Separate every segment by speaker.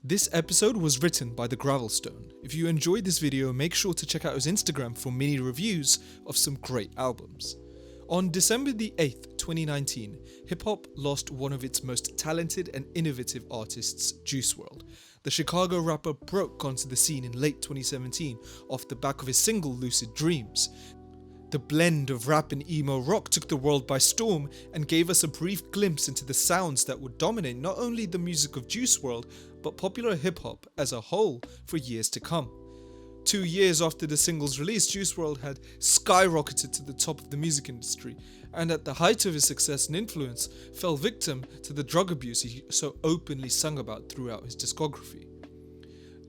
Speaker 1: This episode was written by the Gravelstone. If you enjoyed this video, make sure to check out his Instagram for mini reviews of some great albums. On December the 8th, 2019, hip-hop lost one of its most talented and innovative artists, Juice WRLD. The Chicago rapper broke onto the scene in late 2017 off the back of his single Lucid Dreams. The blend of rap and emo rock took the world by storm and gave us a brief glimpse into the sounds that would dominate not only the music of Juice WRLD, but popular hip-hop as a whole for years to come. 2 years after the single's release, Juice WRLD had skyrocketed to the top of the music industry, and at the height of his success and influence, fell victim to the drug abuse he so openly sung about throughout his discography.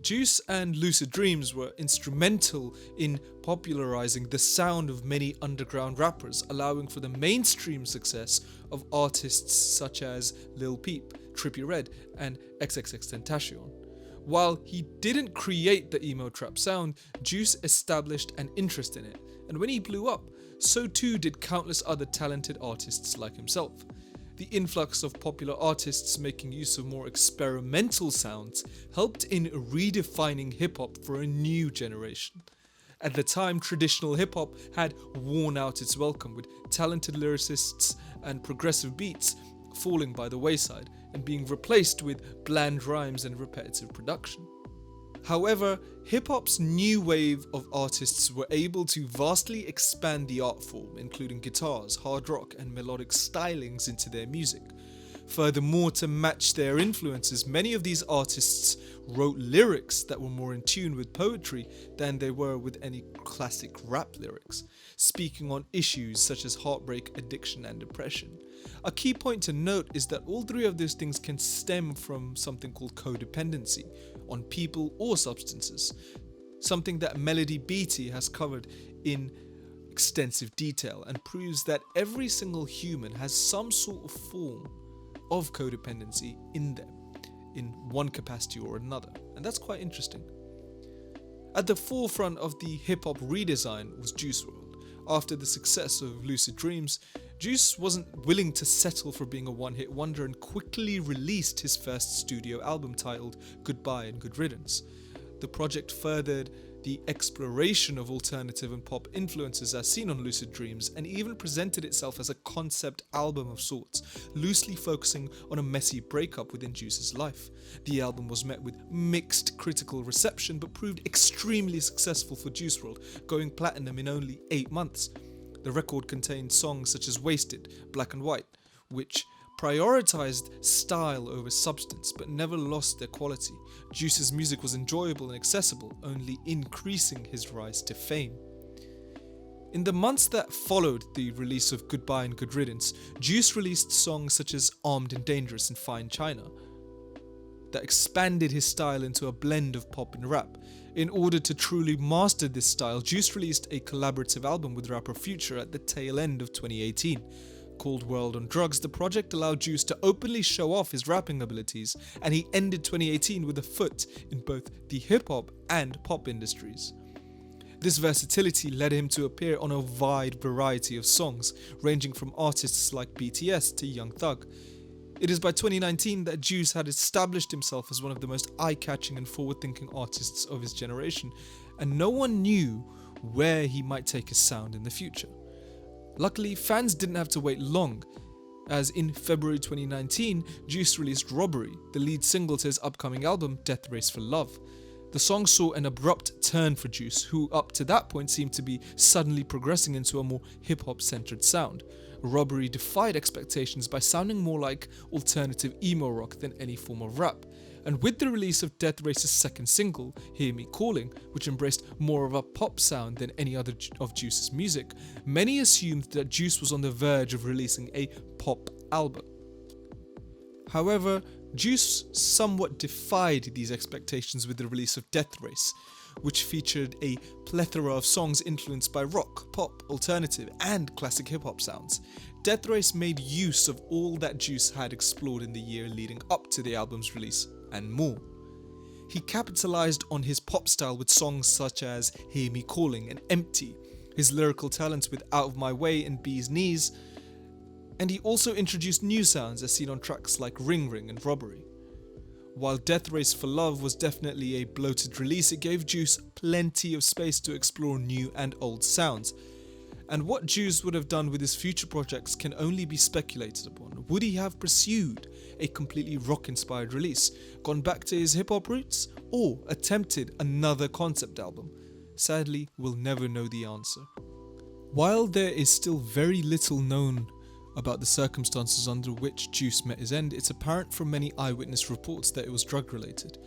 Speaker 1: Juice and Lucid Dreams were instrumental in popularizing the sound of many underground rappers, allowing for the mainstream success of artists such as Lil Peep, Trippie Redd, and XXXTentacion. While he didn't create the emo trap sound, Juice established an interest in it, and when he blew up, so too did countless other talented artists like himself. The influx of popular artists making use of more experimental sounds helped in redefining hip-hop for a new generation. At the time, traditional hip-hop had worn out its welcome, with talented lyricists and progressive beats falling by the wayside and being replaced with bland rhymes and repetitive production. However, hip-hop's new wave of artists were able to vastly expand the art form, including guitars, hard rock, and melodic stylings into their music. Furthermore, to match their influences, many of these artists wrote lyrics that were more in tune with poetry than they were with any classic rap lyrics, speaking on issues such as heartbreak, addiction, and depression. A key point to note is that all three of those things can stem from something called codependency on people or substances, something that Melody Beattie has covered in extensive detail and proves that every single human has some sort of form of codependency in them, in one capacity or another, and that's quite interesting. At the forefront of the hip-hop redesign was Juice WRLD. After the success of Lucid Dreams, Juice wasn't willing to settle for being a one-hit wonder and quickly released his first studio album titled Goodbye and Good Riddance. The project furthered the exploration of alternative and pop influences as seen on Lucid Dreams, and even presented itself as a concept album of sorts, loosely focusing on a messy breakup within Juice's life. The album was met with mixed critical reception but proved extremely successful for Juice WRLD, going platinum in only 8 months. The record contained songs such as Wasted, Black and White, which prioritized style over substance but never lost their quality. Juice's music was enjoyable and accessible, only increasing his rise to fame. In the months that followed the release of Goodbye and Good Riddance, Juice released songs such as Armed and Dangerous and Fine China that expanded his style into a blend of pop and rap. In order to truly master this style, Juice released a collaborative album with rapper Future at the tail end of 2018. Called World on Drugs, the project allowed Juice to openly show off his rapping abilities, and he ended 2018 with a foot in both the hip-hop and pop industries. This versatility led him to appear on a wide variety of songs, ranging from artists like BTS to Young Thug. It is by 2019 that Juice had established himself as one of the most eye-catching and forward-thinking artists of his generation, and no one knew where he might take his sound in the future. Luckily, fans didn't have to wait long, as in February 2019, Juice released Robbery, the lead single to his upcoming album, Death Race for Love. The song saw an abrupt turn for Juice, who up to that point seemed to be suddenly progressing into a more hip-hop centered sound. Robbery defied expectations by sounding more like alternative emo rock than any form of rap. And with the release of Death Race's second single, Hear Me Calling, which embraced more of a pop sound than any other of Juice's music, many assumed that Juice was on the verge of releasing a pop album. However, Juice somewhat defied these expectations with the release of Death Race, which featured a plethora of songs influenced by rock, pop, alternative, and classic hip-hop sounds. Death Race made use of all that Juice had explored in the year leading up to the album's release, and more. He capitalized on his pop style with songs such as Hear Me Calling and Empty, his lyrical talents with Out of My Way and Bee's Knees, and he also introduced new sounds as seen on tracks like Ring Ring and Robbery. While Death Race for Love was definitely a bloated release, it gave Juice plenty of space to explore new and old sounds. And what Juice would have done with his future projects can only be speculated upon. Would he have pursued a completely rock-inspired release, gone back to his hip-hop roots, or attempted another concept album? Sadly, we'll never know the answer. While there is still very little known about the circumstances under which Juice met his end, it's apparent from many eyewitness reports that it was drug-related.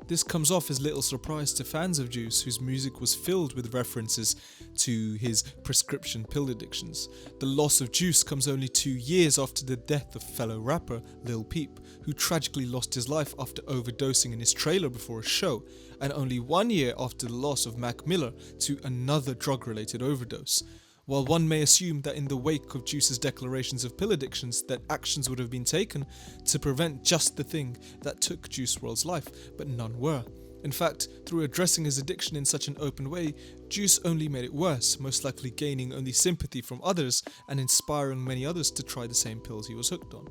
Speaker 1: This comes off as little surprise to fans of Juice, whose music was filled with references to his prescription pill addictions. The loss of Juice comes only 2 years after the death of fellow rapper Lil Peep, who tragically lost his life after overdosing in his trailer before a show, and only 1 year after the loss of Mac Miller to another drug-related overdose. While one may assume that in the wake of Juice's declarations of pill addictions that actions would have been taken to prevent just the thing that took Juice WRLD's life, but none were. In fact, through addressing his addiction in such an open way, Juice only made it worse, most likely gaining only sympathy from others and inspiring many others to try the same pills he was hooked on.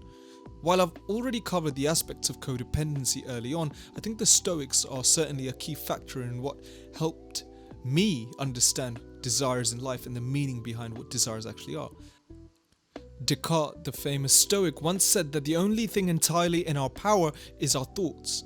Speaker 1: While I've already covered the aspects of codependency early on, I think the Stoics are certainly a key factor in what helped me understand desires in life and the meaning behind what desires actually are. Descartes, the famous Stoic, once said that the only thing entirely in our power is our thoughts,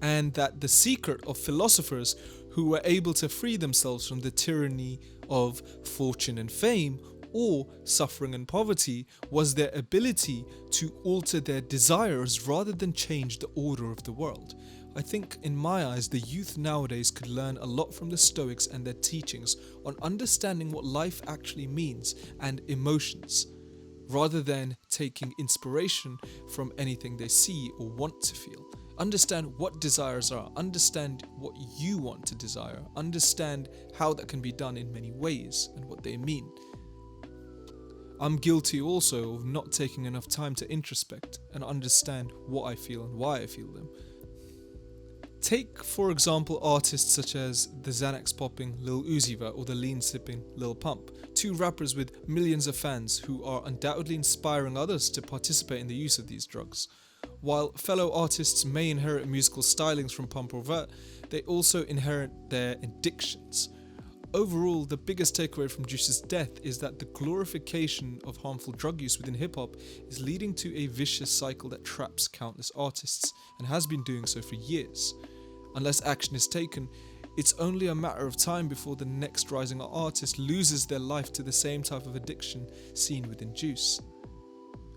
Speaker 1: and that the secret of philosophers who were able to free themselves from the tyranny of fortune and fame, or suffering and poverty, was their ability to alter their desires rather than change the order of the world. I think, in my eyes, the youth nowadays could learn a lot from the Stoics and their teachings on understanding what life actually means and emotions, rather than taking inspiration from anything they see or want to feel. Understand what desires are, understand what you want to desire, understand how that can be done in many ways and what they mean. I'm guilty also of not taking enough time to introspect and understand what I feel and why I feel them. Take, for example, artists such as the Xanax popping Lil Uzi Vert or the lean sipping Lil Pump, two rappers with millions of fans who are undoubtedly inspiring others to participate in the use of these drugs. While fellow artists may inherit musical stylings from Pump or Vert, they also inherit their addictions. Overall, the biggest takeaway from Juice's death is that the glorification of harmful drug use within hip-hop is leading to a vicious cycle that traps countless artists, and has been doing so for years. Unless action is taken, it's only a matter of time before the next rising artist loses their life to the same type of addiction seen within Juice.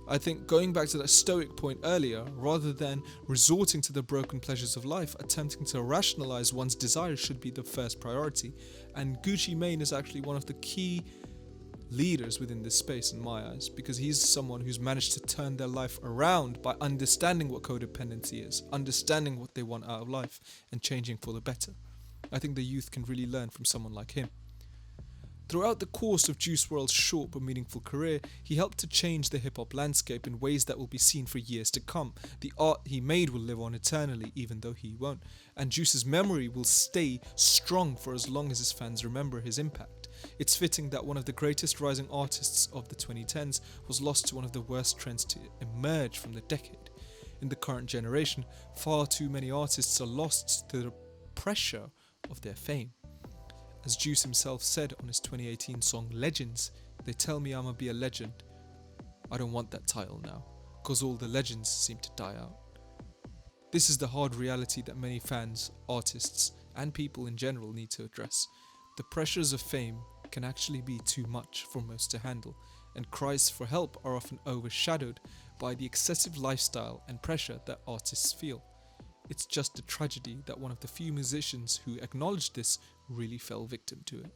Speaker 1: I think, going back to that Stoic point earlier, rather than resorting to the broken pleasures of life, attempting to rationalize one's desires should be the first priority, and Gucci Mane is actually one of the key leaders within this space in my eyes, because he's someone who's managed to turn their life around by understanding what codependency is, understanding what they want out of life, and changing for the better. I think the youth can really learn from someone like him. Throughout the course of Juice WRLD's short but meaningful career, he helped to change the hip-hop landscape in ways that will be seen for years to come. The art he made will live on eternally, even though he won't. And Juice's memory will stay strong for as long as his fans remember his impact. It's fitting that one of the greatest rising artists of the 2010s was lost to one of the worst trends to emerge from the decade. In the current generation, far too many artists are lost to the pressure of their fame. As Juice himself said on his 2018 song Legends, "They tell me I'ma be a legend. I don't want that title now, cause all the legends seem to die out." This is the hard reality that many fans, artists, and people in general need to address. The pressures of fame can actually be too much for most to handle, and cries for help are often overshadowed by the excessive lifestyle and pressure that artists feel. It's just a tragedy that one of the few musicians who acknowledged this really fell victim to it.